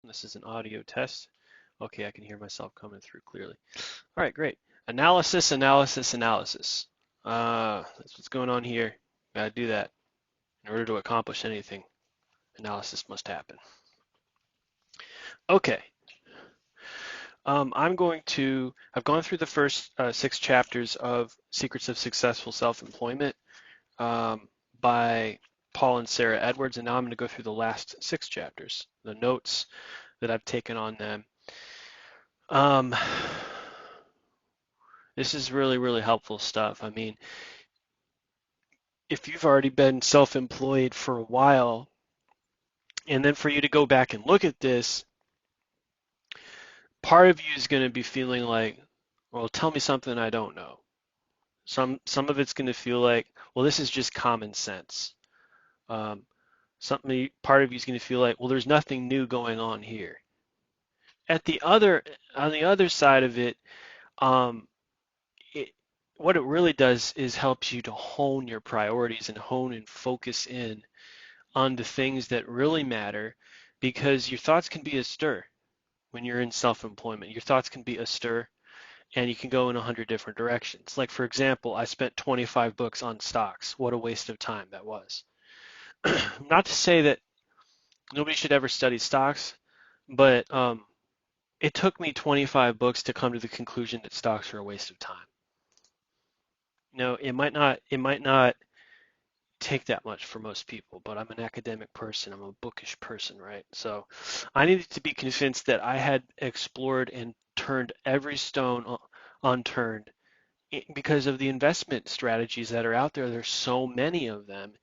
This is an audio test. Okay, I can hear myself coming through clearly. All right, great. Analysis, analysis, analysis. That's what's going on here. Gotta do that. In order to accomplish anything, analysis must happen. Okay. I've gone through the first 6 chapters of Secrets of Successful Self-Employment by Paul and Sarah Edwards, and now I'm going to go through the last 6 chapters, the notes that I've taken on them. Um, this is really, really helpful stuff. I mean, if you've already been self-employed for a while, and then for you to go back and look at this, part of you is going to be feeling like, well, tell me something I don't know. Some of it's going to feel like, well, this is just common sense. Part of you is going to feel like, well, there's nothing new going on here. On the other side of it, um, it, what it really does is helps you to hone your priorities and hone and focus in on the things that really matter, because your thoughts can be astir when you're in self-employment. Your thoughts can be astir, and you can go in 100 different directions. Like, for example, I spent 25 books on stocks. What a waste of time that was. Not to say that nobody should ever study stocks, but it took me 25 books to come to the conclusion that stocks are a waste of time. No, it might not take that much for most people, but I'm an academic person. I'm a bookish person, right? So I needed to be convinced that I had explored and turned every stone unturned because of the investment strategies that are out there. There's so many of them.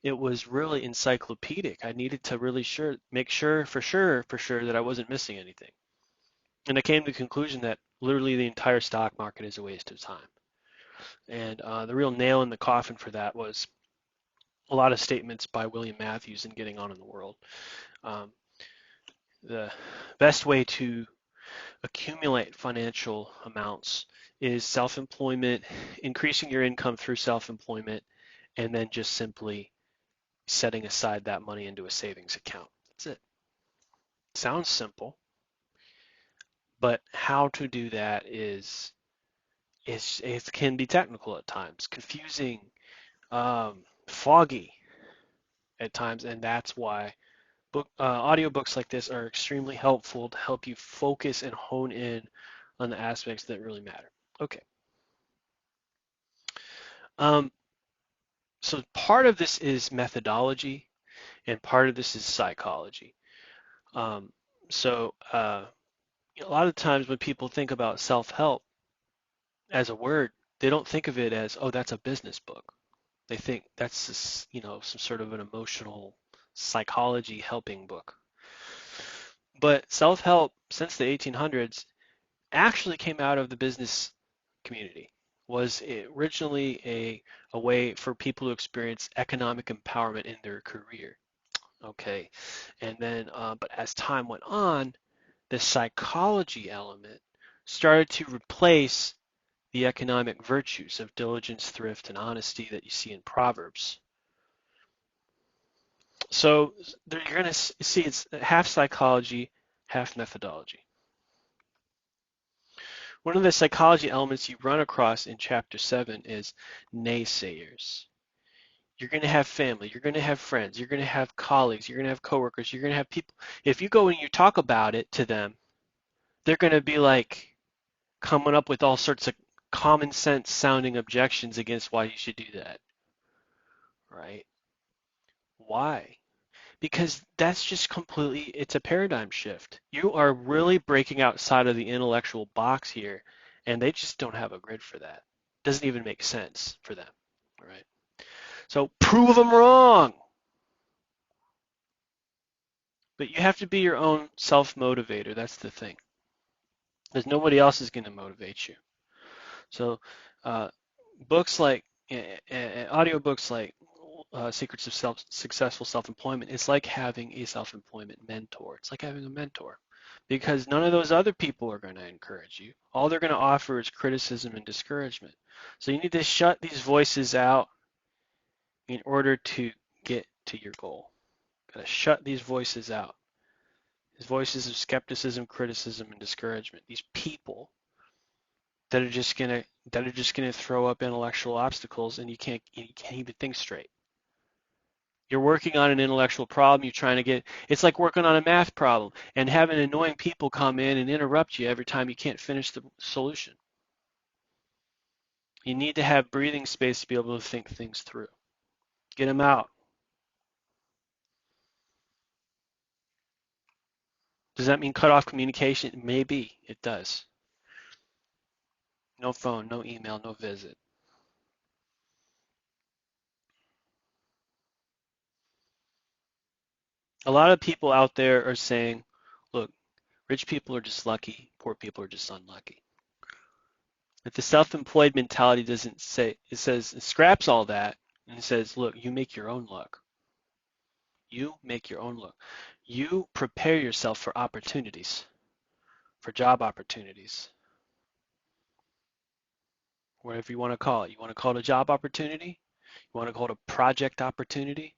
It was really encyclopedic. I needed to really make sure for sure that I wasn't missing anything. And I came to the conclusion that literally the entire stock market is a waste of time. And the real nail in the coffin for that was a lot of statements by William Matthews in Getting On in the World. Um, the best way to accumulate financial amounts is self-employment, increasing your income through self-employment, and then just simply setting aside that money into a savings account. That's it. Sounds simple, but how to do that is it can be technical at times, confusing, foggy at times, and that's why audiobooks like this are extremely helpful to help you focus and hone in on the aspects that really matter. Okay. Um, so part of this is methodology, and part of this is psychology. Um, so a lot of times when people think about self-help as a word, they don't think of it as, oh, that's a business book. They think that's some sort of an emotional psychology helping book. But self-help since the 1800s actually came out of the business community. Was originally a way for people to experience economic empowerment in their career. Okay, and then but as time went on, the psychology element started to replace the economic virtues of diligence, thrift, and honesty that you see in Proverbs. So you're going to see it's half psychology, half methodology. One of the psychology elements you run across in chapter 7 is naysayers. You're going to have family, you're going to have friends, you're going to have colleagues, you're going to have coworkers, you're going to have people. If you go and you talk about it to them, they're going to be like coming up with all sorts of common sense sounding objections against why you should do that, right? Why? Because that's just completely, it's a paradigm shift. You are really breaking outside of the intellectual box here, and they just don't have a grid for that. Doesn't even make sense for them, right? So prove them wrong. But you have to be your own self-motivator. That's the thing. Because nobody else is going to motivate you. So uh, books like, audiobooks like Secrets of Successful Self-Employment, it's like having a self-employment mentor. It's like having a mentor. Because none of those other people are going to encourage you. All they're going to offer is criticism and discouragement. So you need to shut these voices out in order to get to your goal. Got to shut these voices out. These voices of skepticism, criticism, and discouragement. These people that are just gonna throw up intellectual obstacles, and you can't even think straight. You're working on an intellectual problem. You're trying to get. It's like working on a math problem and having annoying people come in and interrupt you every time you can't finish the solution. You need to have breathing space to be able to think things through. Get them out. Does that mean cut off communication? Maybe it does. No phone, no email, no visit. A lot of people out there are saying, look, rich people are just lucky, poor people are just unlucky. If the self-employed mentality doesn't say, it says, it scraps all that and it says, look, you make your own luck. You make your own luck. You prepare yourself for opportunities, for job opportunities, whatever you want to call it. You want to call it a job opportunity? You want to call it a project opportunity?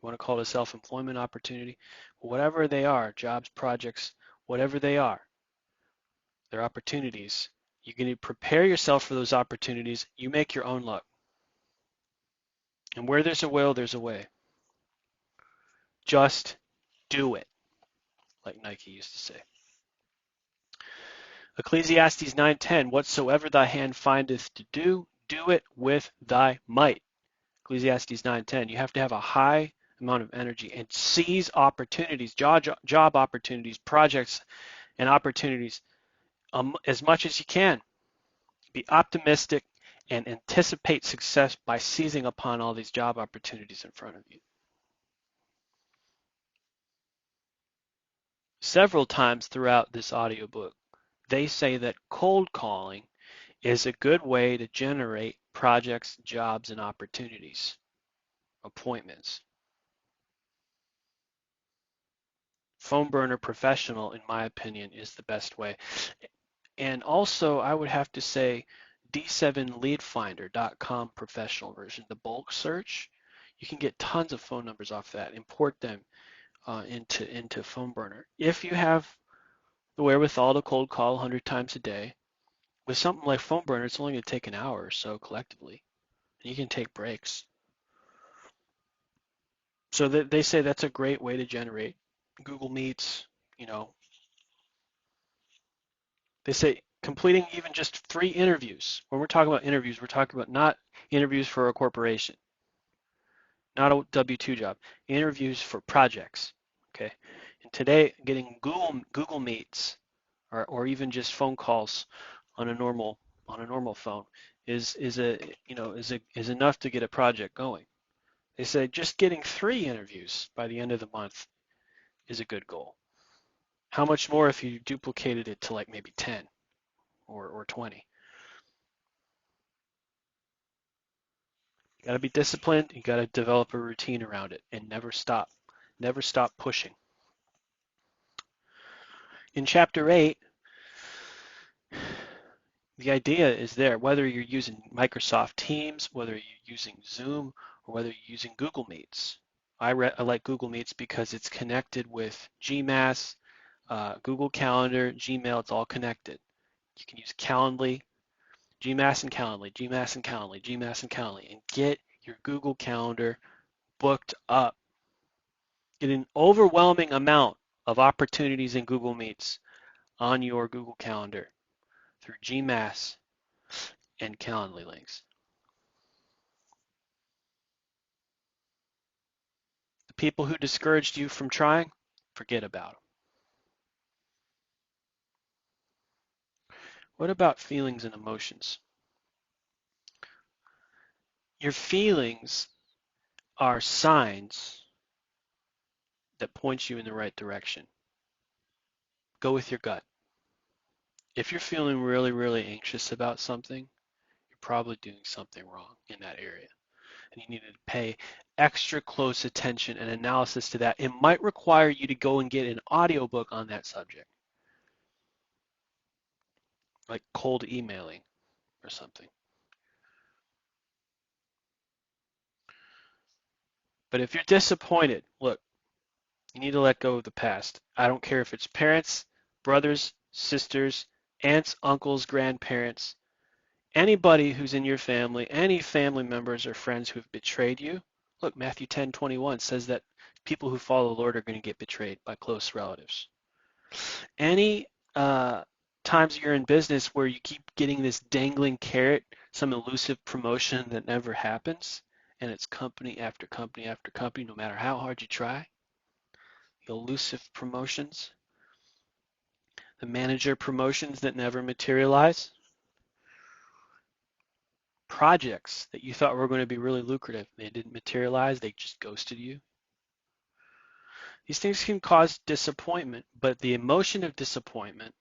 You want to call it a self-employment opportunity? Whatever they are, jobs, projects, whatever they are, they're opportunities. You're going to prepare yourself for those opportunities. You make your own luck. And where there's a will, there's a way. Just do it, like Nike used to say. Ecclesiastes 9:10, whatsoever thy hand findeth to do, do it with thy might. Ecclesiastes 9:10, you have to have a high amount of energy and seize opportunities, job opportunities, projects, and opportunities as much as you can. Be optimistic and anticipate success by seizing upon all these job opportunities in front of you. Several times throughout this audiobook, they say that cold calling is a good way to generate projects, jobs, and opportunities, appointments. Phone burner professional, in my opinion, is the best way. And also, I would have to say d7leadfinder.com professional version, the bulk search. You can get tons of phone numbers off that, import them into phone burner. If you have the wherewithal to cold call 100 times a day, with something like phone burner, it's only going to take an hour or so collectively. And you can take breaks. So they say that's a great way to generate Google Meets, you know. They say completing even just 3 interviews. When we're talking about interviews, we're talking about not interviews for a corporation, not a W-2 job, interviews for projects. Okay. And today, getting Google Meets or even just phone calls on a normal phone is enough to get a project going. They say just getting 3 interviews by the end of the month is a good goal. How much more if you duplicated it to like maybe 10 or 20? You got to be disciplined. You got to develop a routine around it and never stop. Never stop pushing. In chapter 8, the idea is there, whether you're using Microsoft Teams, whether you're using Zoom, or whether you're using Google Meets. I like Google Meets because it's connected with GMass, Google Calendar, Gmail, it's all connected. You can use Calendly, GMass and Calendly, GMass and Calendly, GMass and Calendly, and get your Google Calendar booked up. Get an overwhelming amount of opportunities in Google Meets on your Google Calendar through GMass and Calendly links. The people who discouraged you from trying, forget about them. What about feelings and emotions? Your feelings are signs that point you in the right direction. Go with your gut. If you're feeling really, really anxious about something, you're probably doing something wrong in that area. And you need to pay extra close attention and analysis to that. It might require you to go and get an audiobook on that subject, like cold emailing or something. But if you're disappointed, look, You need to let go of the past. I don't care if it's parents, brothers, sisters, aunts, uncles, grandparents, anybody who's in your family, any family members or friends who have betrayed you. Look, Matthew 10:21 says that people who follow the Lord are going to get betrayed by close relatives. Any times you're in business where you keep getting this dangling carrot, some elusive promotion that never happens, and it's company after company after company, no matter how hard you try, elusive promotions, the manager promotions that never materialize, projects that you thought were going to be really lucrative, they didn't materialize, they just ghosted you. These things can cause disappointment, but the emotion of disappointment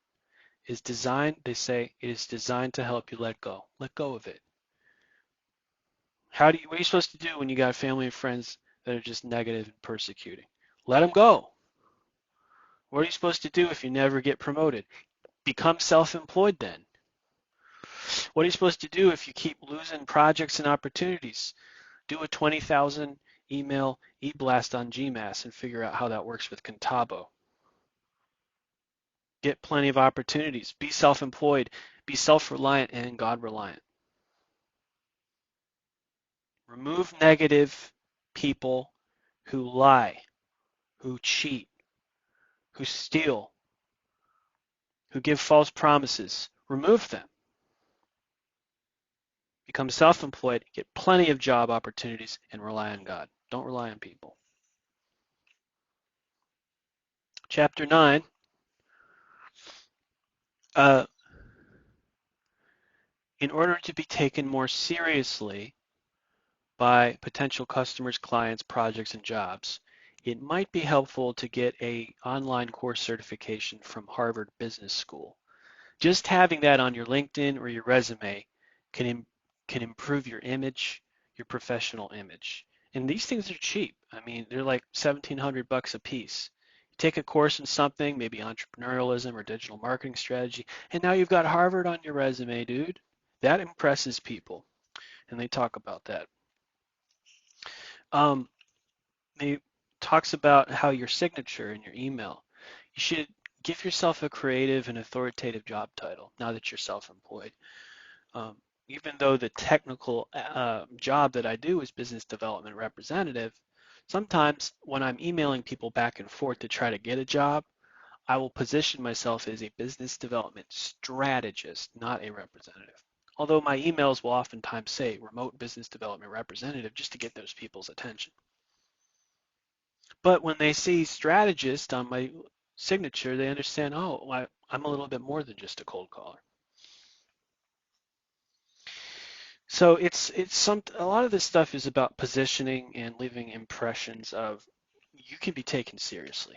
is designed, they say, it is designed to help you let go. Let go of it. What are you supposed to do when you got family and friends that are just negative and persecuting? Let them go. What are you supposed to do if you never get promoted? Become self-employed then. What are you supposed to do if you keep losing projects and opportunities? Do a 20,000 email e-blast on GMass and figure out how that works with Contabo. Get plenty of opportunities. Be self-employed. Be self-reliant and God-reliant. Remove negative people who lie, who cheat, who steal, who give false promises. Remove them. Become self-employed, get plenty of job opportunities, and rely on God. Don't rely on people. Chapter 9, in order to be taken more seriously by potential customers, clients, projects, and jobs, it might be helpful to get an online course certification from Harvard Business School. Just having that on your LinkedIn or your resume can can improve your image, your professional image. And these things are cheap. I mean, they're like $1,700 a piece. You take a course in something, maybe entrepreneurialism or digital marketing strategy, and now you've got Harvard on your resume, dude. That impresses people, and they talk about that. Um, it talks about how your signature in your email, you should give yourself a creative and authoritative job title now that you're self-employed. Um, Even though the technical job that I do is business development representative, sometimes when I'm emailing people back and forth to try to get a job, I will position myself as a business development strategist, not a representative. Although my emails will oftentimes say remote business development representative just to get those people's attention. But when they see strategist on my signature, they understand, oh, I'm a little bit more than just a cold caller. So a lot of this stuff is about positioning and leaving impressions of you can be taken seriously.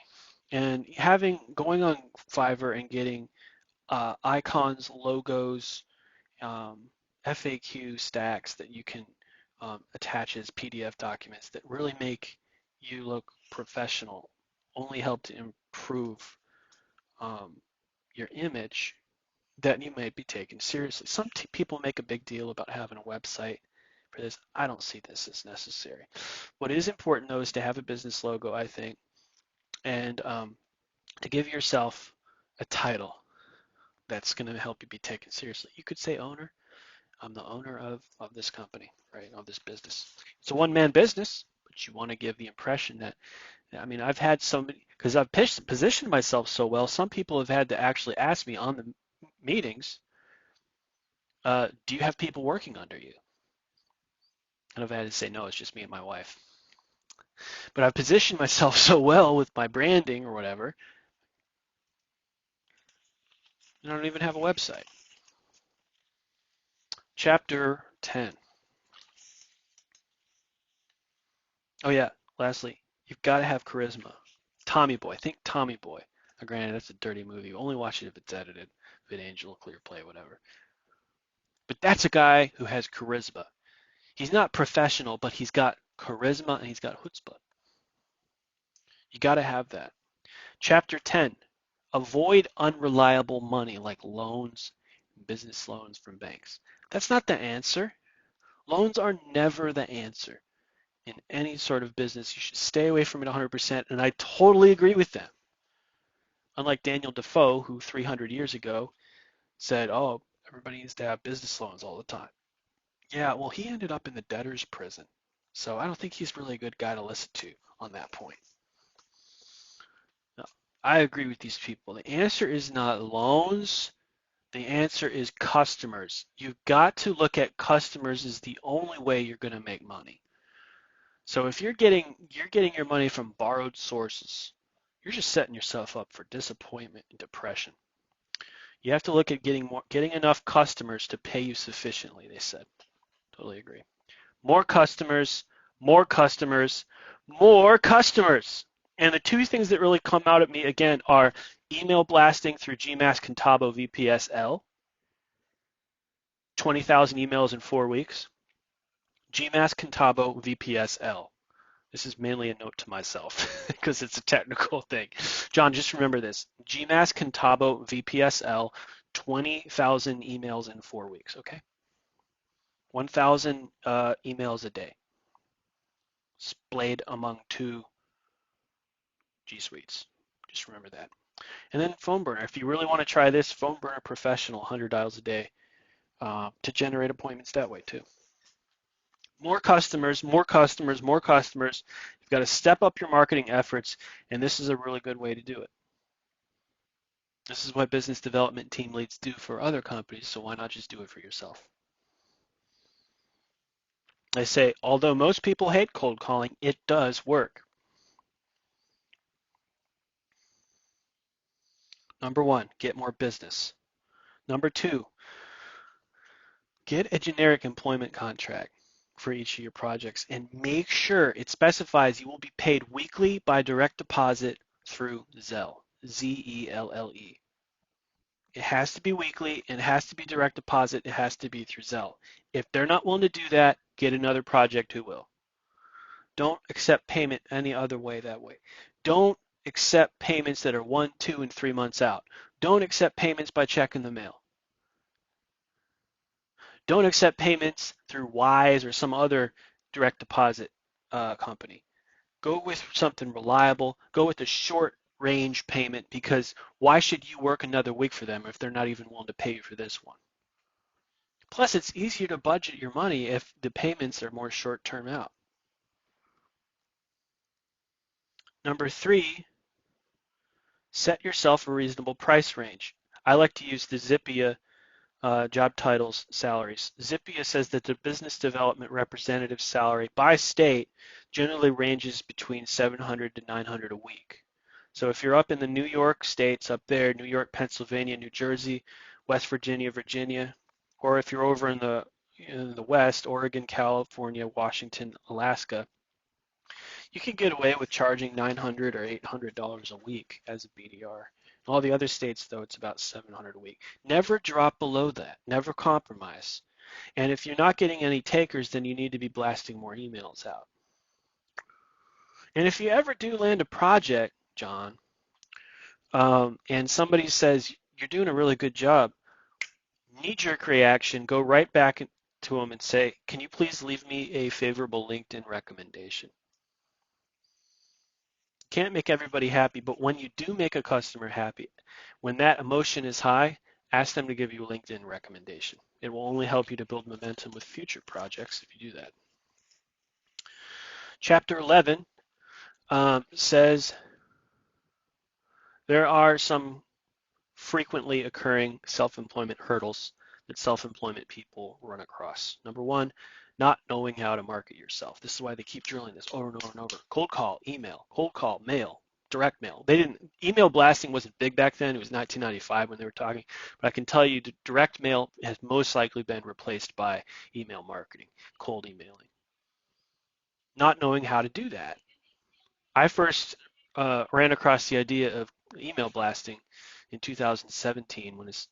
And going on Fiverr and getting icons, logos, um, FAQ stacks that you can attach as PDF documents that really make you look professional only help to improve um, your image that you might be taken seriously. Some people make a big deal about having a website for this. I don't see this as necessary. What is important though is to have a business logo, I think, and to give yourself a title that's going to help you be taken seriously. You could say owner. I'm the owner of this company, right, of this business. It's a one-man business, but you want to give the impression that, I mean, I've had so many, because I've positioned myself so well, some people have had to actually ask me on the meetings, do you have people working under you? And I've had to say, no, it's just me and my wife. But I've positioned myself so well with my branding or whatever, and I don't even have a website. Chapter 10. Oh yeah, lastly, you've got to have charisma. Tommy Boy, think Tommy Boy. Now, granted, that's a dirty movie. Only watch it if it's edited, VidAngel, ClearPlay, whatever. But that's a guy who has charisma. He's not professional, but he's got charisma and he's got chutzpah. You got to have that. Chapter 10, avoid unreliable money like loans, business loans from banks. That's not the answer. Loans are never the answer. in any sort of business. You should stay away from it 100%, and I totally agree with them. Unlike Daniel Defoe, who 300 years ago said, oh, everybody needs to have business loans all the time. Yeah, well, he ended up in the debtor's prison. So I don't think he's really a good guy to listen to on that point. No, I agree with these people. The answer is not loans. The answer is customers. You've got to look at customers as the only way you're going to make money. So if you're getting your money from borrowed sources, you're just setting yourself up for disappointment and depression. You have to look at getting enough customers to pay you sufficiently, they said. Totally agree. More customers, more customers, more customers. And the two things that really come out at me again are email blasting through GMass Contabo VPSL, 20,000 emails in 4 weeks. GMass Contabo VPSL. This is mainly a note to myself because it's a technical thing. John, just remember this. GMass Contabo VPSL, 20,000 emails in 4 weeks, okay? 1,000 emails a day, splayed among 2 G Suites. Just remember that. And then Phone Burner. If you really want to try this, Phone Burner Professional, 100 dials a day to generate appointments that way too. More customers, more customers, more customers. You've got to step up your marketing efforts, and this is a really good way to do it. This is what business development team leads do for other companies, so why not just do it for yourself? I say, although most people hate cold calling, it does work. Number 1, get more business. Number 2, get a generic employment contract for each of your projects and make sure it specifies you will be paid weekly by direct deposit through Zelle, Z-E-L-L-E. It has to be weekly, and it has to be direct deposit, it has to be through Zelle. If they're not willing to do that, get another project who will. Don't accept payment any other way that way. Don't accept payments that are 1, 2, and 3 months out. Don't accept payments by check in the mail. Don't accept payments through Wise or some other direct deposit company. Go with something reliable. Go with a short range payment, because why should you work another week for them if they're not even willing to pay you for this one? Plus, it's easier to budget your money if the payments are more short term out. Number 3, set yourself a reasonable price range. I like to use the Zippia job titles salaries. Zippia says that the business development representative salary by state generally ranges between 700 to 900 a week. So if you're up in the New York states up there, New York, Pennsylvania, New Jersey, West Virginia, Virginia, or if you're over in the West, Oregon, California, Washington, Alaska, you can get away with charging $900 or $800 a week as a BDR. All the other states, though, it's about $700 a week. Never drop below that. Never compromise. And if you're not getting any takers, then you need to be blasting more emails out. And if you ever do land a project, John, and somebody says, you're doing a really good job, knee-jerk reaction, go right back to them and say, can you please leave me a favorable LinkedIn recommendation? Can't make everybody happy, but when you do make a customer happy, when that emotion is high, ask them to give you a LinkedIn recommendation. It will only help you to build momentum with future projects if you do that. Chapter 11 says there are some frequently occurring self-employment hurdles that self-employment people run across. Number 1, not knowing how to market yourself. This is why they keep drilling this over and over and over. Cold call, email, cold call, mail, direct mail. Email blasting wasn't big back then. It was 1995 when they were talking. But I can tell you direct mail has most likely been replaced by email marketing, cold emailing. Not knowing how to do that. I first ran across the idea of email blasting in 2017 when this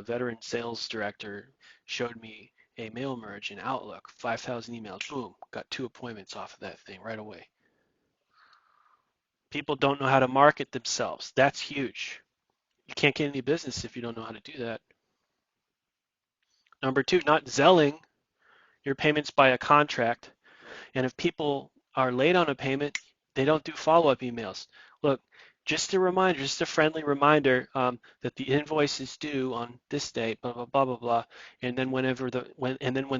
veteran sales director showed me a mail merge in Outlook, 5,000 emails, boom, got 2 appointments off of that thing right away. People don't know how to market themselves. That's huge. You can't get any business if you don't know how to do that. Number 2, not zelling your payments by a contract. And if people are late on a payment, they don't do follow-up emails. Look, just a reminder, just a friendly reminder that the invoice is due on this date, blah blah blah blah blah. And then when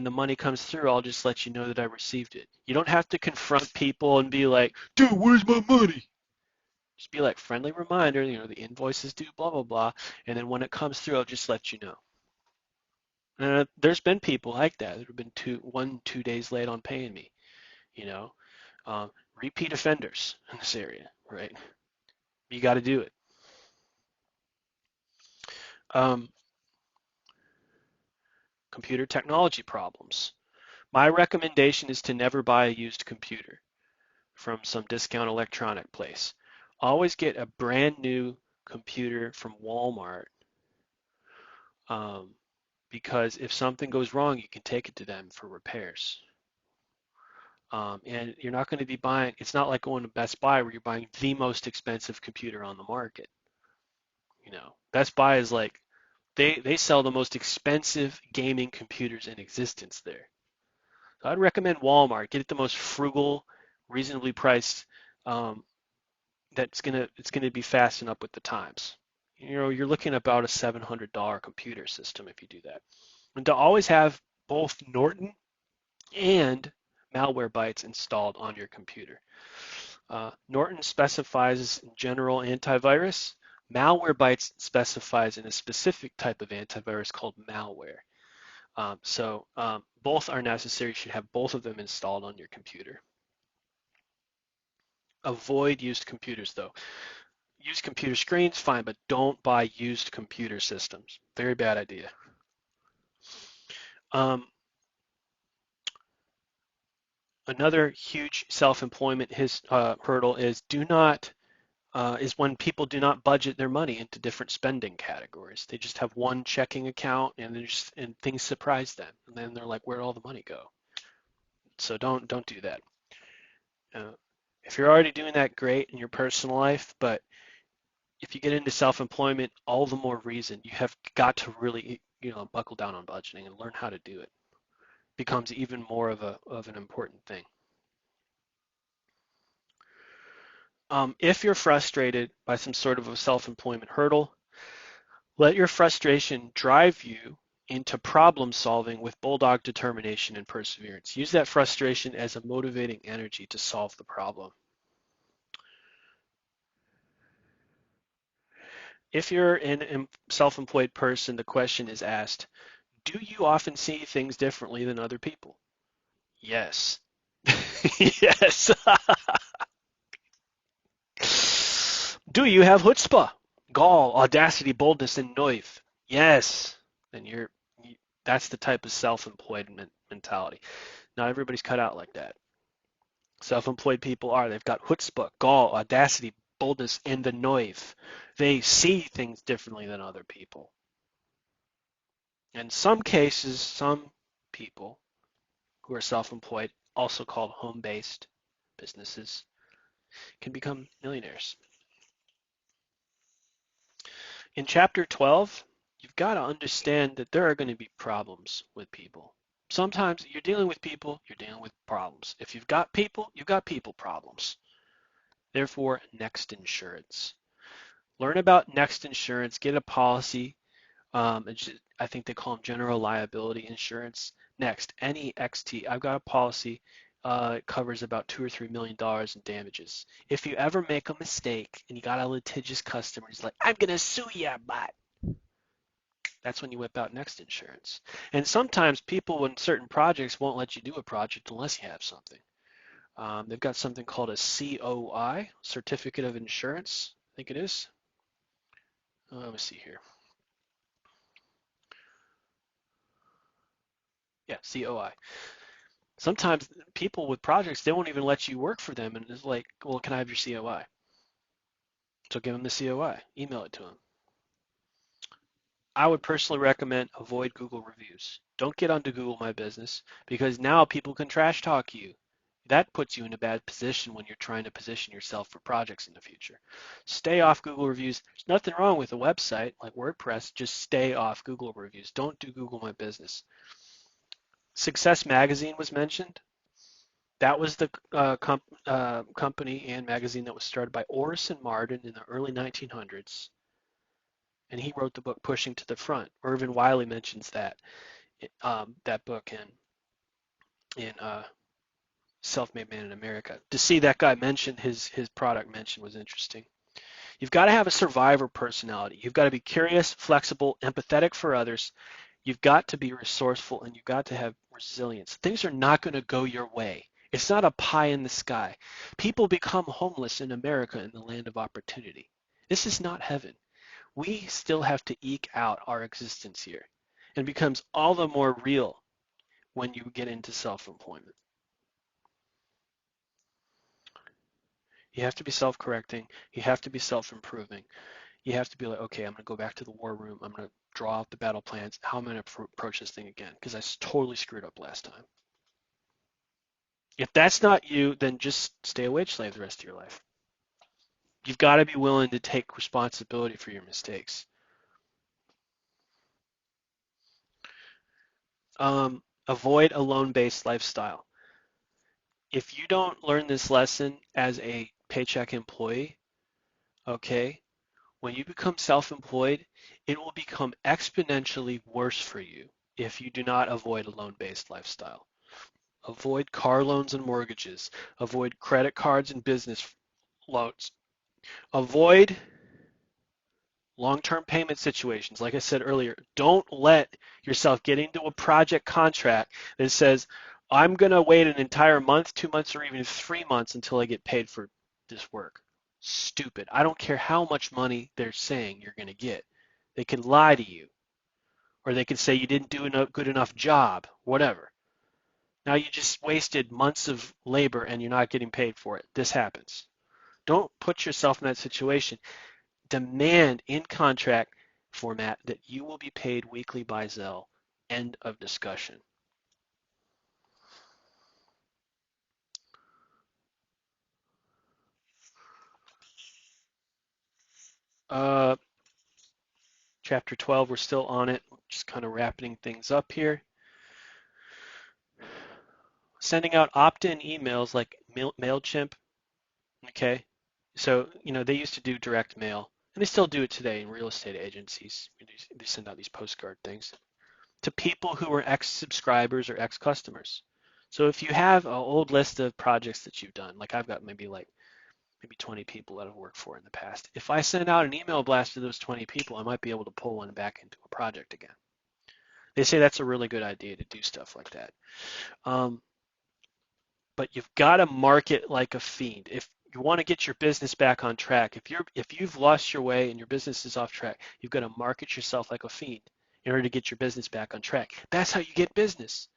the money comes through, I'll just let you know that I received it. You don't have to confront people and be like, dude, where's my money? Just be like, friendly reminder, the invoice is due, blah blah blah. And then when it comes through, I'll just let you know. There's been people like that that have been 2 days late on paying me. You know, um, repeat offenders in this area, right? You got to do it. Um, Computer technology problems. My recommendation is to never buy a used computer from some discount electronic place. Always get a brand new computer from Walmart, um, because if something goes wrong, you can take it to them for repairs. And you're not going to be buying, it's not like going to Best Buy where you're buying the most expensive computer on the market. Best Buy is like, they sell the most expensive gaming computers in existence there. So I'd recommend Walmart. Get it the most frugal, reasonably priced, um, it's gonna be fast and up with the times. You're looking at about a $700 computer system if you do that. And to always have both Norton and Malwarebytes installed on your computer. Norton specifies general antivirus. Malwarebytes specifies in a specific type of antivirus called malware. So both are necessary. You should have both of them installed on your computer. Avoid used computers though. Used computer screens, fine, but don't buy used computer systems. Very bad idea. Another huge self-employment hurdle is is when people do not budget their money into different spending categories. They just have one checking account and things surprise them. And then they're like, where'd all the money go? So don't do that. Uh, if you're already doing that, great in your personal life, but if you get into self-employment, all the more reason you have got to really, buckle down on budgeting and learn how to do it. Becomes even more of an important thing. If you're frustrated by some sort of a self-employment hurdle, let your frustration drive you into problem solving with bulldog determination and perseverance. Use that frustration as a motivating energy to solve the problem. If you're a self-employed person, the question is asked, do you often see things differently than other people? Yes. Yes. Do you have chutzpah, gall, audacity, boldness, and noiv? Yes. Then that's the type of self-employed mentality. Not everybody's cut out like that. Self-employed people are. They've got chutzpah, gall, audacity, boldness, and the noiv. They see things differently than other people. In some cases, some people who are self-employed, also called home-based businesses, can become millionaires. In chapter 12, you've got to understand that there are going to be problems with people. Sometimes you're dealing with people, you're dealing with problems. If you've got people, you've got people problems. Therefore, Next Insurance. Learn about Next Insurance, get a policy. I think they call them general liability insurance. Next, NEXT. I've got a policy. It covers about $2 or $3 million in damages. If you ever make a mistake and you got a litigious customer, he's like, I'm gonna sue you, but that's when you whip out Next Insurance. And sometimes people in certain projects won't let you do a project unless you have something. They've got something called a COI, Certificate of Insurance, I think it is. Let me see here. Yeah, COI. Sometimes people with projects, they won't even let you work for them, and it's like, well, can I have your COI? So give them the COI, email it to them. I would personally recommend avoid Google reviews. Don't get onto Google My Business because now people can trash talk you. That puts you in a bad position when you're trying to position yourself for projects in the future. Stay off Google reviews. There's nothing wrong with a website like WordPress. Just stay off Google reviews. Don't do Google My Business. Success Magazine was mentioned. That was the company and magazine that was started by Orison Marden in the early 1900s, and he wrote the book Pushing to the Front. Irvin Wiley mentions that book in Self-Made Man in America. To see that guy mention his product mention was interesting. You've got to have a survivor personality. You've got to be curious, flexible, empathetic for others. You've got to be resourceful, and you've got to have resilience. Things are not going to go your way. It's not a pie in the sky. People become homeless in America, in the land of opportunity. This is not heaven. We still have to eke out our existence here, and it becomes all the more real when you get into self-employment. You have to be self-correcting. You have to be self-improving. You have to be like, okay, I'm going to go back to the war room. I'm going to draw out the battle plans. How am I going to approach this thing again? Because I totally screwed up last time. If that's not you, then just stay a wage slave the rest of your life. You've got to be willing to take responsibility for your mistakes. Avoid a loan-based lifestyle. If you don't learn this lesson as a paycheck employee, okay, when you become self-employed, it will become exponentially worse for you if you do not avoid a loan-based lifestyle. Avoid car loans and mortgages. Avoid credit cards and business loans. Avoid long-term payment situations. Like I said earlier, don't let yourself get into a project contract that says, I'm going to wait an entire month, 2 months, or even 3 months until I get paid for this work. Stupid. I don't care how much money they're saying you're going to get. They can lie to you, or they can say you didn't do a good enough job, whatever. Now you just wasted months of labor and you're not getting paid for it. This happens. Don't put yourself in that situation. Demand in contract format that you will be paid weekly by Zelle. End of discussion. Uh, Chapter 12, we're still on it. Just kind of wrapping things up here. Sending out opt-in emails like MailChimp. Okay. So, they used to do direct mail, and they still do it today in real estate agencies. They send out these postcard things to people who are ex-subscribers or ex-customers. So if you have an old list of projects that you've done, like I've got maybe 20 people that I've worked for in the past. If I send out an email blast to those 20 people, I might be able to pull one back into a project again. They say that's a really good idea to do stuff like that. But you've got to market like a fiend. If you want to get your business back on track, if you've lost your way and your business is off track, you've got to market yourself like a fiend in order to get your business back on track. That's how you get business.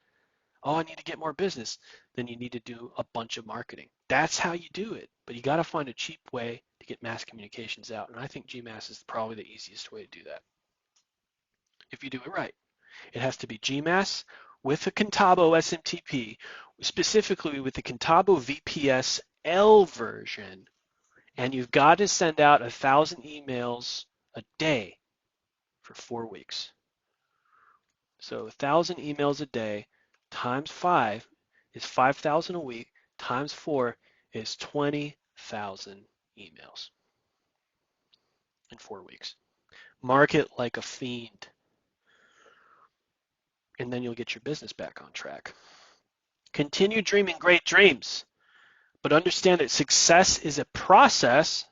Oh, I need to get more business. Then you need to do a bunch of marketing. That's how you do it. But you got to find a cheap way to get mass communications out. And I think GMass is probably the easiest way to do that if you do it right. It has to be GMass with a Contabo SMTP, specifically with the Contabo VPS L version. And you've got to send out 1,000 emails a day for 4 weeks. So 1,000 emails a day times 5 is 5,000 a week, times 4 is 20,000 emails in 4 weeks. Market like a fiend, and then you'll get your business back on track. Continue dreaming great dreams, but understand that success is a process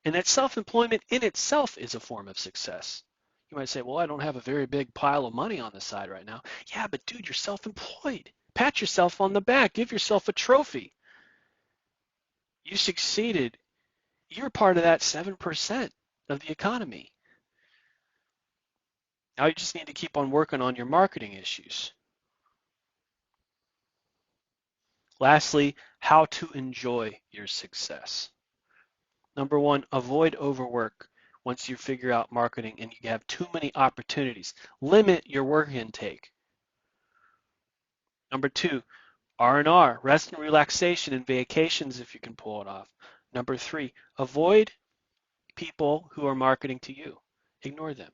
and that self-employment in itself is a form of success. You might say, well, I don't have a very big pile of money on the side right now. Yeah, but dude, you're self-employed. Pat yourself on the back. Give yourself a trophy. You succeeded. You're part of that 7% of the economy. Now you just need to keep on working on your marketing issues. Lastly, how to enjoy your success. Number one, avoid overwork. Once you figure out marketing and you have too many opportunities, limit your work intake. Number two, R&R, rest and relaxation and vacations if you can pull it off. Number three, avoid people who are marketing to you. Ignore them.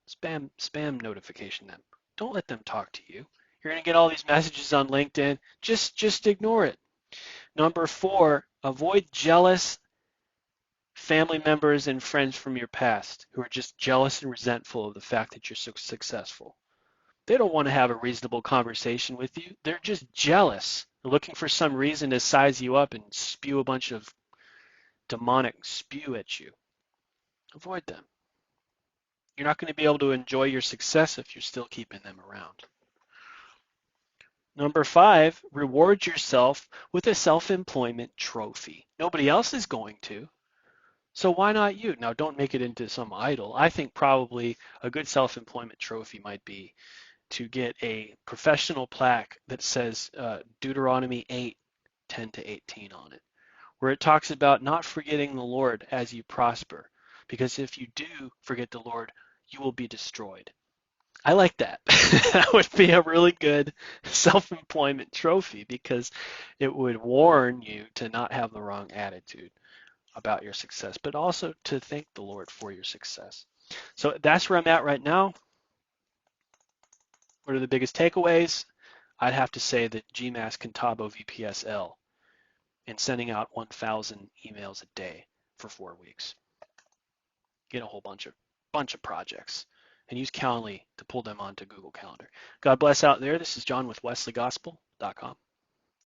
Spam notification them. Don't let them talk to you. You're going to get all these messages on LinkedIn. Just ignore it. Number 4, avoid jealous family members and friends from your past who are just jealous and resentful of the fact that you're so successful. They don't want to have a reasonable conversation with you. They're just jealous. They're looking for some reason to size you up and spew a bunch of demonic spew at you. Avoid them. You're not going to be able to enjoy your success if you're still keeping them around. Number 5, reward yourself with a self-employment trophy. Nobody else is going to. So why not you? Now, don't make it into some idol. I think probably a good self-employment trophy might be to get a professional plaque that says Deuteronomy 8:10-18 on it, where it talks about not forgetting the Lord as you prosper, because if you do forget the Lord, you will be destroyed. I like that. That would be a really good self-employment trophy because it would warn you to not have the wrong attitude about your success, but also to thank the Lord for your success. So that's where I'm at right now. What are the biggest takeaways? I'd have to say that GMAS Contabo VPSL and sending out 1,000 emails a day for 4 weeks. Get a whole bunch of projects and use Calendly to pull them onto Google Calendar. God bless out there. This is John with WesleyGospel.com.